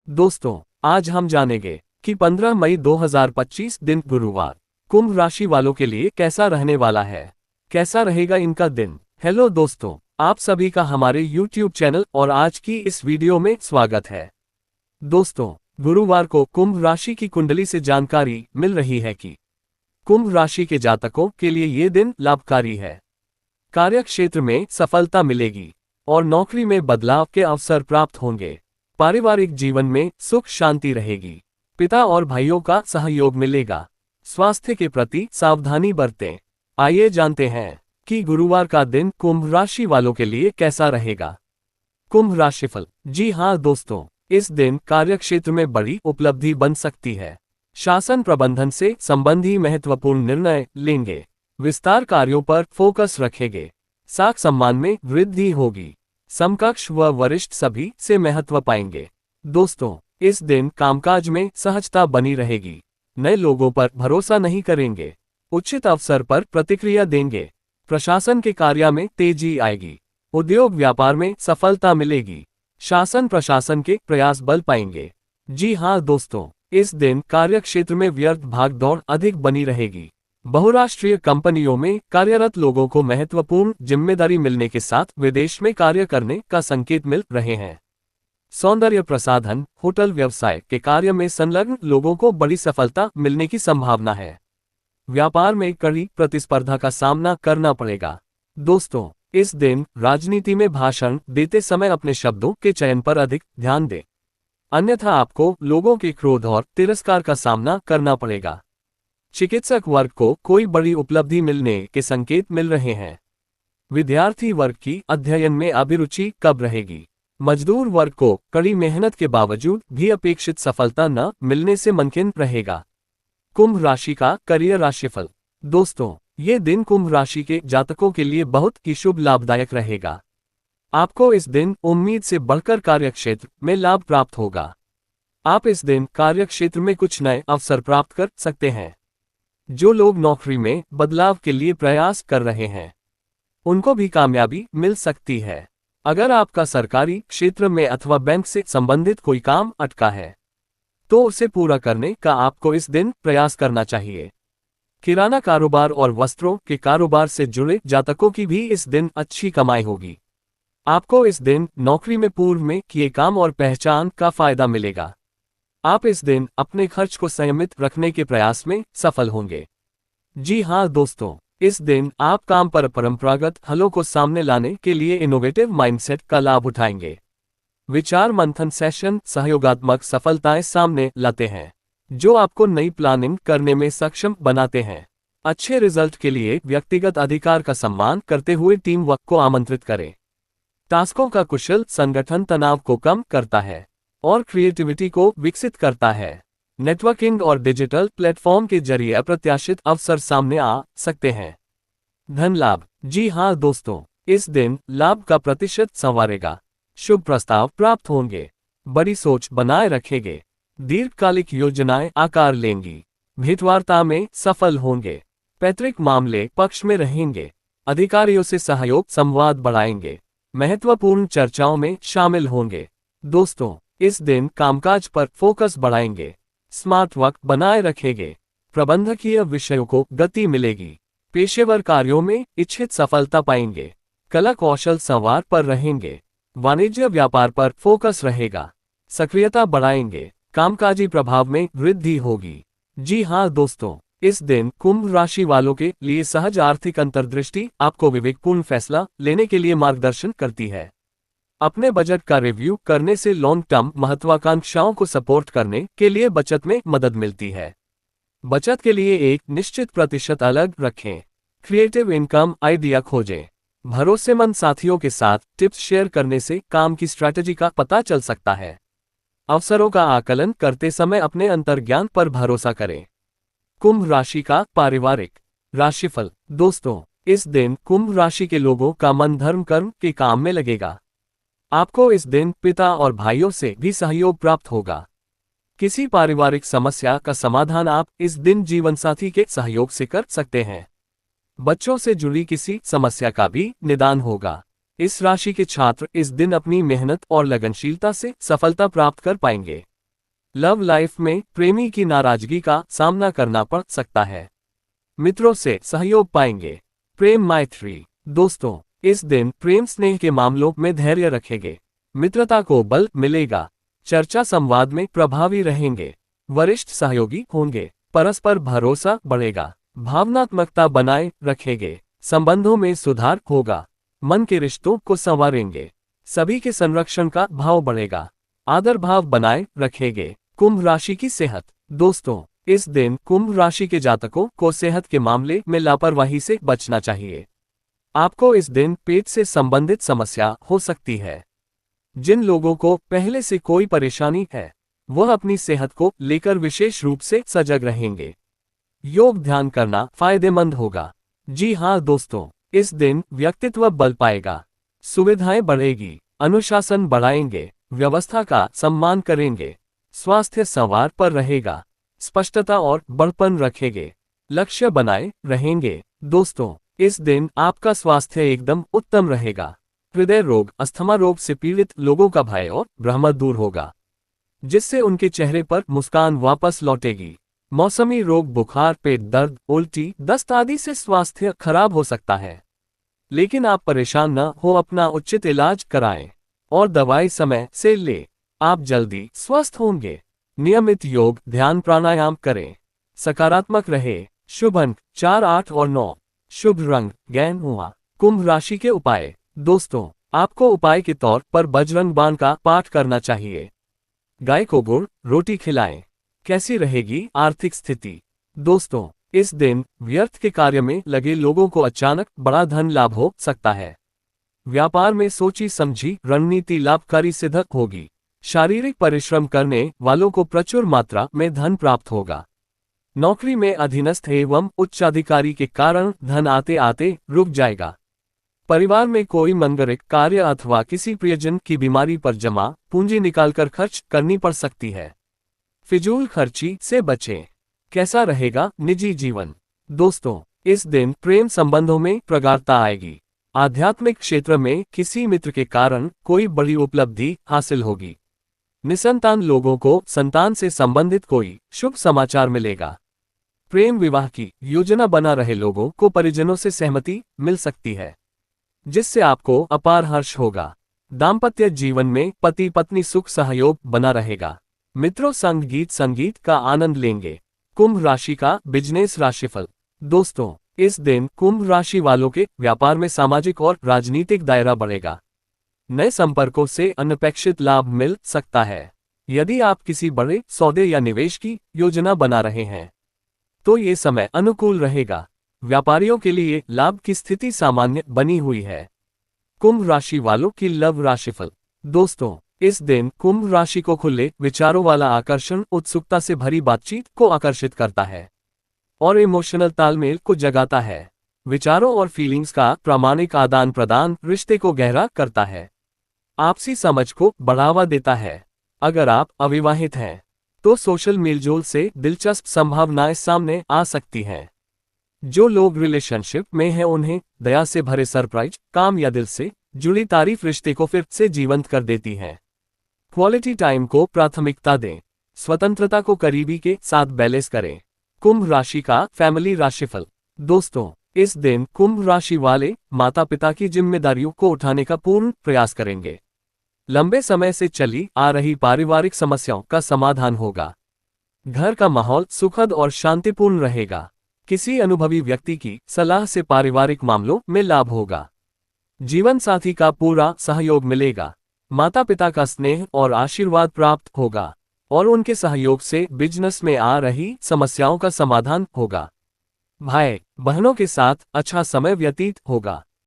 दोस्तों, आज हम जानेंगे कि 15 मई 2025 दिन गुरुवार कुंभ राशि वालों के लिए कैसा रहने वाला है। कैसा रहेगा इनका दिन। हेलो दोस्तों, आप सभी का हमारे YouTube चैनल और आज की इस वीडियो में स्वागत है। दोस्तों, गुरुवार को कुंभ राशि की कुंडली से जानकारी मिल रही है कि कुंभ राशि के जातकों के लिए ये दिन लाभकारी है। कार्य क्षेत्र में सफलता मिलेगी और नौकरी में बदलाव के अवसर प्राप्त होंगे। पारिवारिक जीवन में सुख शांति रहेगी। पिता और भाइयों का सहयोग मिलेगा। स्वास्थ्य के प्रति सावधानी बरतें। आइए जानते हैं कि गुरुवार का दिन कुंभ राशि वालों के लिए कैसा रहेगा। कुंभ राशिफल। जी हां दोस्तों, इस दिन कार्यक्षेत्र में बड़ी उपलब्धि बन सकती है। शासन प्रबंधन से संबंधी महत्वपूर्ण निर्णय लेंगे। विस्तार कार्यों पर फोकस रखेंगे। साख सम्मान में वृद्धि होगी। समकक्ष व वरिष्ठ सभी से महत्व पाएंगे। दोस्तों, इस दिन कामकाज में सहजता बनी रहेगी। नए लोगों पर भरोसा नहीं करेंगे। उचित अवसर पर प्रतिक्रिया देंगे। प्रशासन के कार्य में तेजी आएगी। उद्योग व्यापार में सफलता मिलेगी। शासन प्रशासन के प्रयास बल पाएंगे। जी हां दोस्तों, इस दिन कार्यक्षेत्र में व्यर्थ भागदौड़ अधिक बनी रहेगी। बहुराष्ट्रीय कंपनियों में कार्यरत लोगों को महत्वपूर्ण जिम्मेदारी मिलने के साथ विदेश में कार्य करने का संकेत मिल रहे हैं। सौंदर्य प्रसाधन, होटल व्यवसाय के कार्य में संलग्न लोगों को बड़ी सफलता मिलने की संभावना है। व्यापार में कड़ी प्रतिस्पर्धा का सामना करना पड़ेगा। दोस्तों, इस दिन राजनीति में भाषण देते समय अपने शब्दों के चयन पर अधिक ध्यान दें, अन्यथा आपको लोगों के क्रोध और तिरस्कार का सामना करना पड़ेगा। चिकित्सक वर्ग को कोई बड़ी उपलब्धि मिलने के संकेत मिल रहे हैं। विद्यार्थी वर्ग की अध्ययन में अभिरुचि कब रहेगी। मजदूर वर्ग को कड़ी मेहनत के बावजूद भी अपेक्षित सफलता न मिलने से मनकिन रहेगा। कुंभ राशि का करियर राशिफल। दोस्तों, ये दिन कुंभ राशि के जातकों के लिए बहुत ही शुभ लाभदायक रहेगा। आपको इस दिन उम्मीद से बढ़कर कार्यक्षेत्र में लाभ प्राप्त होगा। आप इस दिन कार्यक्षेत्र में कुछ नए अवसर प्राप्त कर सकते हैं। जो लोग नौकरी में बदलाव के लिए प्रयास कर रहे हैं, उनको भी कामयाबी मिल सकती है। अगर आपका सरकारी क्षेत्र में अथवा बैंक से संबंधित कोई काम अटका है, तो उसे पूरा करने का आपको इस दिन प्रयास करना चाहिए। किराना कारोबार और वस्त्रों के कारोबार से जुड़े जातकों की भी इस दिन अच्छी कमाई होगी। आपको इस दिन नौकरी में पूर्व में किए काम और पहचान का फायदा मिलेगा। आप इस दिन अपने खर्च को संयमित रखने के प्रयास में सफल होंगे। जी हां दोस्तों, इस दिन आप काम पर परंपरागत हलों को सामने लाने के लिए इनोवेटिव माइंडसेट का लाभ उठाएंगे। विचार मंथन सेशन सहयोगात्मक सफलताएं सामने लाते हैं, जो आपको नई प्लानिंग करने में सक्षम बनाते हैं। अच्छे रिजल्ट के लिए व्यक्तिगत अधिकार का सम्मान करते हुए टीम वर्क को आमंत्रित करें। टास्कों का कुशल संगठन तनाव को कम करता है और क्रिएटिविटी को विकसित करता है। नेटवर्किंग और डिजिटल प्लेटफॉर्म के जरिए अप्रत्याशित अवसर सामने आ सकते हैं। धन लाभ। जी हां दोस्तों, इस दिन लाभ का प्रतिशत संवारेगा। शुभ प्रस्ताव प्राप्त होंगे। बड़ी सोच बनाए रखेंगे। दीर्घकालिक योजनाएं आकार लेंगी। भेंटवार्ता में सफल होंगे। पैतृक मामले पक्ष में रहेंगे। अधिकारियों से सहयोग संवाद बढ़ाएंगे। महत्वपूर्ण चर्चाओं में शामिल होंगे। दोस्तों, इस दिन कामकाज पर फोकस बढ़ाएंगे। स्मार्ट वर्क बनाए रखेंगे। प्रबंधकीय विषयों को गति मिलेगी। पेशेवर कार्यों में इच्छित सफलता पाएंगे। कला कौशल संवार पर रहेंगे। वाणिज्य व्यापार पर फोकस रहेगा। सक्रियता बढ़ाएंगे। कामकाजी प्रभाव में वृद्धि होगी। जी हां दोस्तों, इस दिन कुंभ राशि वालों के लिए सहज आर्थिक अंतर्दृष्टि आपको विवेकपूर्ण फैसला लेने के लिए मार्गदर्शन करती है। अपने बजट का रिव्यू करने से लॉन्ग टर्म महत्वाकांक्षाओं को सपोर्ट करने के लिए बचत में मदद मिलती है। बचत के लिए एक निश्चित प्रतिशत अलग रखें। क्रिएटिव इनकम आइडिया खोजें। भरोसेमंद साथियों के साथ टिप्स शेयर करने से काम की स्ट्रैटेजी का पता चल सकता है। अवसरों का आकलन करते समय अपने अंतर्ज्ञान पर भरोसा करें। कुंभ राशि का पारिवारिक राशिफल। दोस्तों, इस दिन कुंभ राशि के लोगों का मन धर्म कर्म के काम में लगेगा। आपको इस दिन पिता और भाइयों से भी सहयोग प्राप्त होगा। किसी पारिवारिक समस्या का समाधान आप इस दिन जीवनसाथी के सहयोग से कर सकते हैं। बच्चों से जुड़ी किसी समस्या का भी निदान होगा। इस राशि के छात्र इस दिन अपनी मेहनत और लगनशीलता से सफलता प्राप्त कर पाएंगे। लव लाइफ में प्रेमी की नाराजगी का सामना करना पड़ सकता है। मित्रों से सहयोग पाएंगे। प्रेम मैत्री। दोस्तों, इस दिन प्रेम स्नेह के मामलों में धैर्य रखेंगे। मित्रता को बल मिलेगा। चर्चा संवाद में प्रभावी रहेंगे। वरिष्ठ सहयोगी होंगे। परस्पर भरोसा बढ़ेगा। भावनात्मकता बनाए रखेंगे। संबंधों में सुधार होगा। मन के रिश्तों को संवारेंगे। सभी के संरक्षण का भाव बढ़ेगा। आदर भाव बनाए रखेंगे। कुंभ राशि की सेहत। दोस्तों, इस दिन कुंभ राशि के जातकों को सेहत के मामले में लापरवाही से बचना चाहिए। आपको इस दिन पेट से संबंधित समस्या हो सकती है। जिन लोगों को पहले से कोई परेशानी है, वह अपनी सेहत को लेकर विशेष रूप से सजग रहेंगे। योग ध्यान करना फायदेमंद होगा। जी हाँ दोस्तों, इस दिन व्यक्तित्व बल पाएगा। सुविधाएं बढ़ेगी। अनुशासन बढ़ाएंगे। व्यवस्था का सम्मान करेंगे। स्वास्थ्य संवार पर रहेगा। स्पष्टता और बड़पन रखेंगे। लक्ष्य बनाए रहेंगे। दोस्तों, इस दिन आपका स्वास्थ्य एकदम उत्तम रहेगा। हृदय रोग, अस्थमा रोग से पीड़ित लोगों का भय और भ्रम दूर होगा, जिससे उनके चेहरे पर मुस्कान वापस लौटेगी। मौसमी रोग, बुखार, पेट दर्द, उल्टी, दस्त आदि से स्वास्थ्य खराब हो सकता है, लेकिन आप परेशान न हो, अपना उचित इलाज कराएं और दवाई समय से ले। आप जल्दी स्वस्थ होंगे। नियमित योग ध्यान प्राणायाम करें। सकारात्मक रहे। शुभ अंक 4, 8 और 9। शुभ रंग गैन हुआ। कुंभ राशि के उपाय। दोस्तों, आपको उपाय के तौर पर बजरंग बाण का पाठ करना चाहिए। गाय को गुड़ रोटी खिलाएं। कैसी रहेगी आर्थिक स्थिति। दोस्तों, इस दिन व्यर्थ के कार्य में लगे लोगों को अचानक बड़ा धन लाभ हो सकता है। व्यापार में सोची समझी रणनीति लाभकारी सिद्ध होगी। शारीरिक परिश्रम करने वालों को प्रचुर मात्रा में धन प्राप्त होगा। नौकरी में अधीनस्थ एवं उच्चाधिकारी के कारण धन आते आते रुक जाएगा। परिवार में कोई मंगलिक कार्य अथवा किसी प्रियजन की बीमारी पर जमा पूंजी निकालकर खर्च करनी पड़ सकती है। फिजूल खर्ची से बचें। कैसा रहेगा निजी जीवन। दोस्तों, इस दिन प्रेम संबंधों में प्रगाढ़ता आएगी। आध्यात्मिक क्षेत्र में किसी मित्र के कारण कोई बड़ी उपलब्धि हासिल होगी। निसंतान लोगों को संतान से संबंधित कोई शुभ समाचार मिलेगा। प्रेम विवाह की योजना बना रहे लोगों को परिजनों से सहमति मिल सकती है, जिससे आपको अपार हर्ष होगा। दाम्पत्य जीवन में पति पत्नी सुख सहयोग बना रहेगा। मित्रों संग गीत संगीत का आनंद लेंगे। कुंभ राशि का बिजनेस राशिफल। दोस्तों, इस दिन कुंभ राशि वालों के व्यापार में सामाजिक और राजनीतिक दायरा बढ़ेगा। नए संपर्कों से अनपेक्षित लाभ मिल सकता है। यदि आप किसी बड़े सौदे या निवेश की योजना बना रहे हैं, तो ये समय अनुकूल रहेगा। व्यापारियों के लिए लाभ की स्थिति सामान्य बनी हुई है। कुंभ राशि वालों की लव राशिफल। दोस्तों, इस दिन कुंभ राशि को खुले विचारों वाला आकर्षण उत्सुकता से भरी बातचीत को आकर्षित करता है और इमोशनल तालमेल को जगाता है। विचारों और फीलिंग्स का प्रामाणिक आदान प्रदान रिश्ते को गहरा करता है, आपसी समझ को बढ़ावा देता है। अगर आप अविवाहित हैं, तो सोशल मेलजोल से दिलचस्प संभावनाएं सामने आ सकती हैं। जो लोग रिलेशनशिप में हैं, उन्हें दया से भरे सरप्राइज, काम या दिल से जुड़ी तारीफ रिश्ते को फिर से जीवंत कर देती हैं। क्वालिटी टाइम को प्राथमिकता दें। स्वतंत्रता को करीबी के साथ बैलेंस करें। कुंभ राशि का फैमिली राशिफल। दोस्तों, इस दिन कुंभ राशि वाले माता पिता की जिम्मेदारियों को उठाने का पूर्ण प्रयास करेंगे। लंबे समय से चली आ रही पारिवारिक समस्याओं का समाधान होगा। घर का माहौल सुखद और शांतिपूर्ण रहेगा। किसी अनुभवी व्यक्ति की सलाह से पारिवारिक मामलों में लाभ होगा। जीवन साथी का पूरा सहयोग मिलेगा। माता पिता का स्नेह और आशीर्वाद प्राप्त होगा और उनके सहयोग से बिजनेस में आ रही समस्याओं का समाधान होगा। भाई बहनों के साथ अच्छा समय व्यतीत होगा।